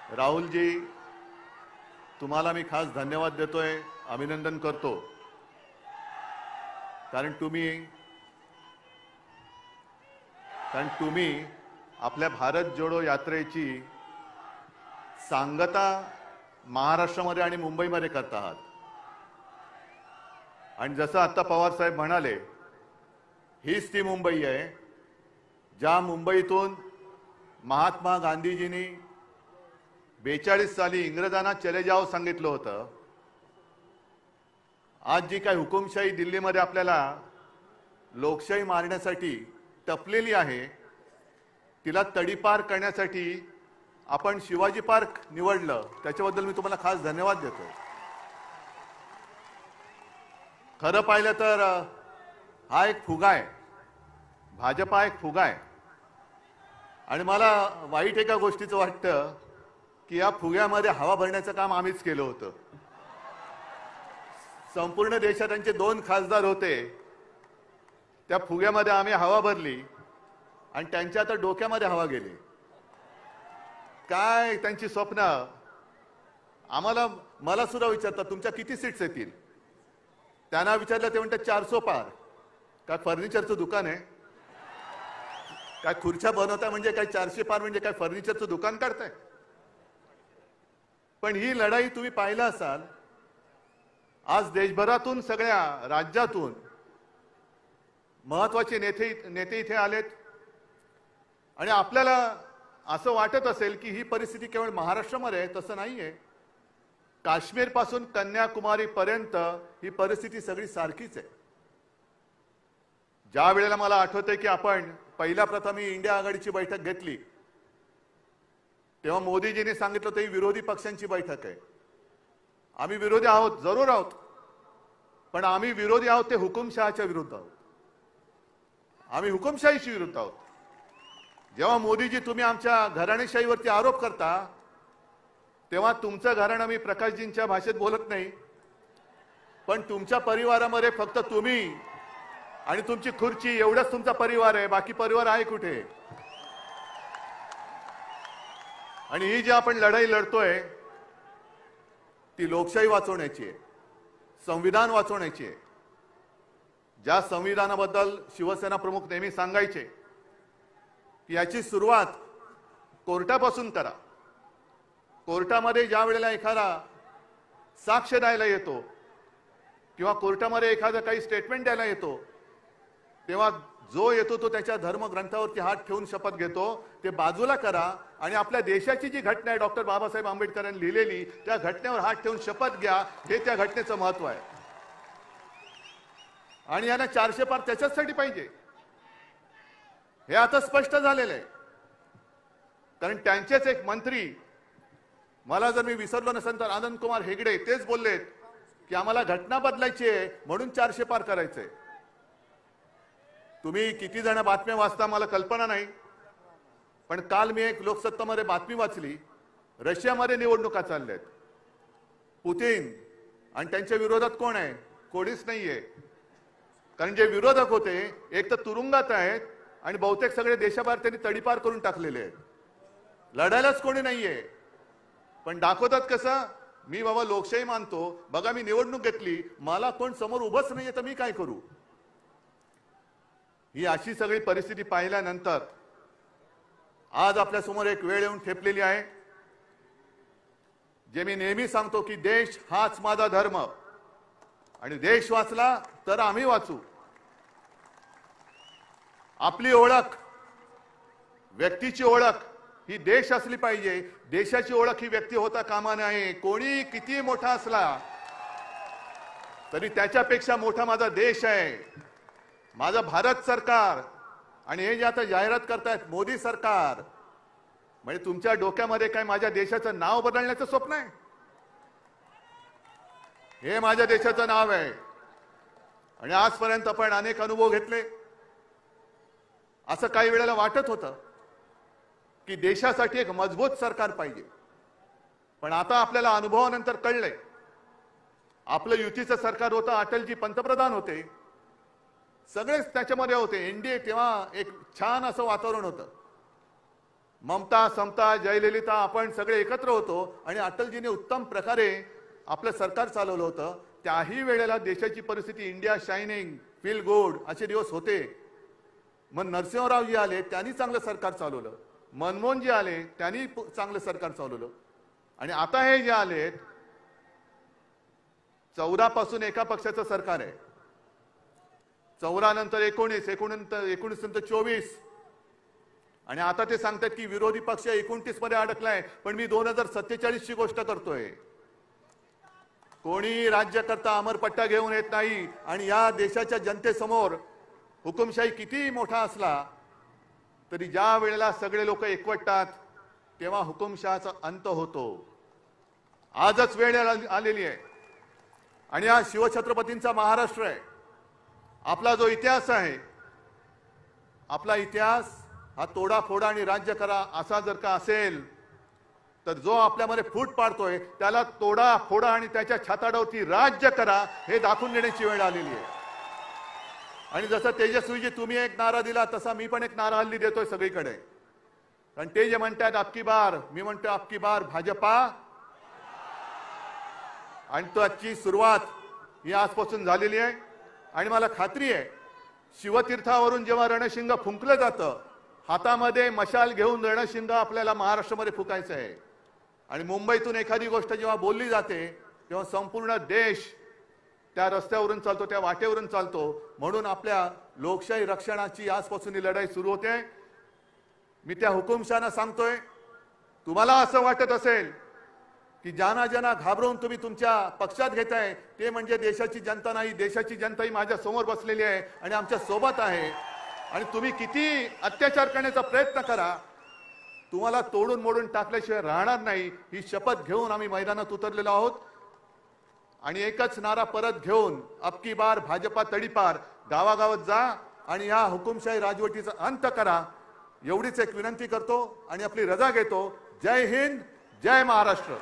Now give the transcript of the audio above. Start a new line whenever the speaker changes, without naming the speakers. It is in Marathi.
राहुलजी, तुम्हाला मी खास धन्यवाद देतोय, अभिनंदन करतो, कारण तुम्ही आपल्या भारत जोडो यात्रेची सांगता महाराष्ट्रामध्ये आणि मुंबईमध्ये करत आहात. आणि जसं आता पवार साहेब म्हणाले, हीच ती मुंबई आहे ज्या मुंबईतून महात्मा गांधीजींनी 42 साली इंग्रजांना चले जाओ सांगितलं होतं. आज जी काही हुकुमशाही दिल्लीमध्ये आपल्याला लोकशाही मारण्यासाठी टपलेली आहे, तिला तडीपार करण्यासाठी आपण शिवाजी पार्क निवडलं, त्याच्याबद्दल मी तुम्हाला खास धन्यवाद देतो. खरं पाहिलं तर हा एक फुगा आहे, भाजपा एक फुगा आहे. आणि मला वाईट एका गोष्टीचं वाटतं की या फुग्यामध्ये हवा भरण्याचं काम आम्हीच केलं होतं. संपूर्ण देशात त्यांचे 2 खासदार होते, त्या फुग्यामध्ये आम्ही हवा भरली आणि त्यांच्या आता डोक्यामध्ये हवा गेली. काय त्यांची स्वप्न. मला सुद्धा विचारतात तुमच्या किती सीट्स येतील. त्यांना विचारलं ते म्हणतात 400 पार. काय फर्निचरचं दुकान आहे काय? खुर्च्या बनवताय म्हणजे काय 400 पार म्हणजे काय फर्निचरचं दुकान काढताय? पण ही लढाई तुम्ही पाहिला असाल, आज देशभरातून सगळ्या राज्यातून महत्त्वाचे नेते इथे आलेत. आणि आपल्याला असं वाटत असेल की ही परिस्थिती केवळ महाराष्ट्रामध्ये आहे, तसं नाहीये. काश्मीर पासून कन्याकुमारी पर्यंत ही परिस्थिती सगळी सारखीच आहे. ज्या वेळेला मला आठवतंय की आपण पहिल्या प्रथम ही इंडिया आघाडीची बैठक घेतली, तेव्हा मोदीजींनी सांगितलं होतं ही विरोधी पक्षांची बैठक आहे. आम्ही विरोधी आहोत, जरूर आहोत, पण आम्ही विरोधी आहोत ते हुकुमशहाच्या विरुद्ध आहोत. आम्ही हुकुमशाहीशी विरुद्ध आहोत. जेव्हा मोदीजी तुम्ही आमच्या घराणेशाहीवरती आरोप करता, तेव्हा तुमचं घराणं मी प्रकाशजींच्या भाषेत बोलत नाही, पण तुमच्या परिवारामध्ये फक्त तुम्ही आणि तुमची खुर्ची एवढंच तुमचा परिवार आहे, बाकी परिवार आहे कुठे? आणि ही जी आपण लढाई लढतोय ती लोकशाही वाचवण्याची आहे, संविधान वाचवण्याची आहे. ज्या संविधानाबद्दल शिवसेना प्रमुख नेहमी सांगायचे की याची सुरुवात कोर्टापासून करा. कोर्टामध्ये ज्या वेळेला एखादा साक्ष द्यायला येतो किंवा कोर्टामध्ये एखादा काही स्टेटमेंट द्यायला येतो, तेव्हा जो येतो तो त्याच्या धर्मग्रंथावरती हात ठेवून शपथ घेतो. ते बाजूला करा आणि आपल्या देशाची जी घटना आहे डॉक्टर बाबासाहेब आंबेडकरांनी लिहिलेली, त्या घटनेवर हात ठेवून शपथ घ्या. हे त्या घटनेचं महत्व आहे. आणि यांना 400 पार त्याच्यासाठी पाहिजे, हे आता स्पष्ट झालेलं आहे. कारण त्यांचेच एक मंत्री, मला जर मी विसरलो नसेल तर आनंद कुमार हेगडे, तेच बोललेत की आम्हाला घटना बदलायची आहे म्हणून 400 पार करायचंय. तुम्ही किती जण बातम्या वाचता मला कल्पना नाही, पण काल मी एक लोकसत्तामध्ये बातमी वाचली, रशियामध्ये निवडणुका चालल्यात. पुतिन आणि त्यांच्या विरोधात कोण आहे? कोणीच नाहीये. कारण जे विरोधक होते एक तर तुरुंगात आहेत आणि बहुतेक सगळे देशाबाहेर त्यांनी तडीपार करून टाकलेले आहेत. लढायलाच कोणी नाहीये. पण दाखवतात कसं, मी बाबा लोकशाही मानतो, बघा मी निवडणूक घेतली, मला कोण समोर उभंच नाहीये तर मी काय करू? ही अशी सगळी परिस्थिती पाहिल्यानंतर आज आपल्या समोर एक वेळ येऊन ठेपलेली आहे, जे मी नेहमी सांगतो की देश हाच माझा धर्म आणि देश वाचला तर आम्ही वाचू. आपली ओळख, व्यक्तीची ओळख ही देश असली पाहिजे. देशाची ओळख ही व्यक्ती होता कामा नये. कोणी किती मोठा असला तरी त्याच्यापेक्षा मोठा माझा देश आहे, माझं भारत सरकार. आणि हे जे आता जाहिरात करतायत मोदी सरकार, म्हणजे तुमच्या डोक्यामध्ये काय माझ्या देशाचं नाव बदलण्याचं स्वप्न आहे? हे माझ्या देशाचं नाव आहे. आणि आजपर्यंत आपण अनेक अनुभव घेतले. असं काही वेळेला वाटत होतं की देशासाठी एक मजबूत सरकार पाहिजे, पण आता आपल्याला अनुभवानंतर कळलंय आपलं युतीचं सरकार होतं, अटलजी पंतप्रधान होते, सगळेच त्याच्यामध्ये होते. एनडीए तेव्हा एक छान असं वातावरण होतं. ममता, समता, जयललिता आपण सगळे एकत्र होतो आणि अटलजीने उत्तम प्रकारे आपलं सरकार चालवलं होतं. त्याही वेळेला देशाची परिस्थिती इंडिया शायनिंग, फील गुड असे दिवस होते. मग नरसिंहरावजी आले, त्यांनी चांगलं सरकार चालवलं. मनमोहनजी आले, त्यांनी चांगलं सरकार चालवलं. आणि आता हे जे आलेत 14 पासून एका पक्षाचं सरकार आहे. 14 नंतर 19, 19 नंतर 24 आणि आता ते सांगतात की विरोधी पक्ष 29 मध्ये अडकलाय. पण मी 2047 ची गोष्ट करतोय. कोणी राज्यकर्ता अमरपट्टा घेऊन येत नाही. आणि या देशाच्या जनतेसमोर हुकुमशाही किती मोठा असला तरी ज्या वेळेला सगळे लोक एकवटतात तेव्हा हुकुमशहाचा अंत होतो. आजच वेळ आलेली आहे आणि हा शिवछत्रपतींचा महाराष्ट्र आहे. आपला जो इतिहास आहे, आपला इतिहास हा तोडाफोडा आणि राज्य करा असा जर का असेल तर जो आपल्यामध्ये फूट पाडतोय त्याला तोडा फोडा आणि त्याच्या छाताडावरती राज्य करा हे दाखवून देण्याची वेळ आलेली आहे. आणि जसं तेजस्वीजी तुम्ही एक नारा दिला तसा मी पण एक नारा हल्ली देतोय सगळीकडे. कारण ते जे म्हणतात आपकी बार, मी म्हणतो आपकी बार भाजपा. आणि त्याची सुरुवात ही आजपासून झालेली आहे. आणि मला खात्री आहे शिवतीर्थावरून जेव्हा रणशिंग फुंकलं जातं, हातामध्ये मशाल घेऊन रणशिंग आपल्याला महाराष्ट्रामध्ये फुकायचं आहे. आणि मुंबईतून एखादी गोष्ट जेव्हा बोलली जाते तेव्हा संपूर्ण देश त्या रस्त्यावरून चालतो, त्या वाटेवरून चालतो. म्हणून आपल्या लोकशाही रक्षणाची आजपासून ही लढाई सुरू होते. मी त्या हुकुमशहांना सांगतोय, तुम्हाला असं वाटत असेल की ज्यांना ज्यांना घाबरवून तुम्ही तुमच्या पक्षात घेताय ते म्हणजे देशाची जनता नाही. देशाची जनता ही माझ्या समोर बसलेली आहे आणि आमच्या सोबत आहे. आणि तुम्ही किती अत्याचार करण्याचा प्रयत्न करा, तुम्हाला तोडून मोडून टाकल्याशिवाय राहणार नाही. ही शपथ घेऊन आम्ही मैदानात उतरलेलो आहोत. आणि एकच नारा परत घेऊन अबकी बार भाजपा तडीपार, गावागावात जा आणि या हुकुमशाही राजवटीचा अंत करा एवढीच एक विनंती करतो आणि आपली रजा घेतो. जय हिंद, जय महाराष्ट्र.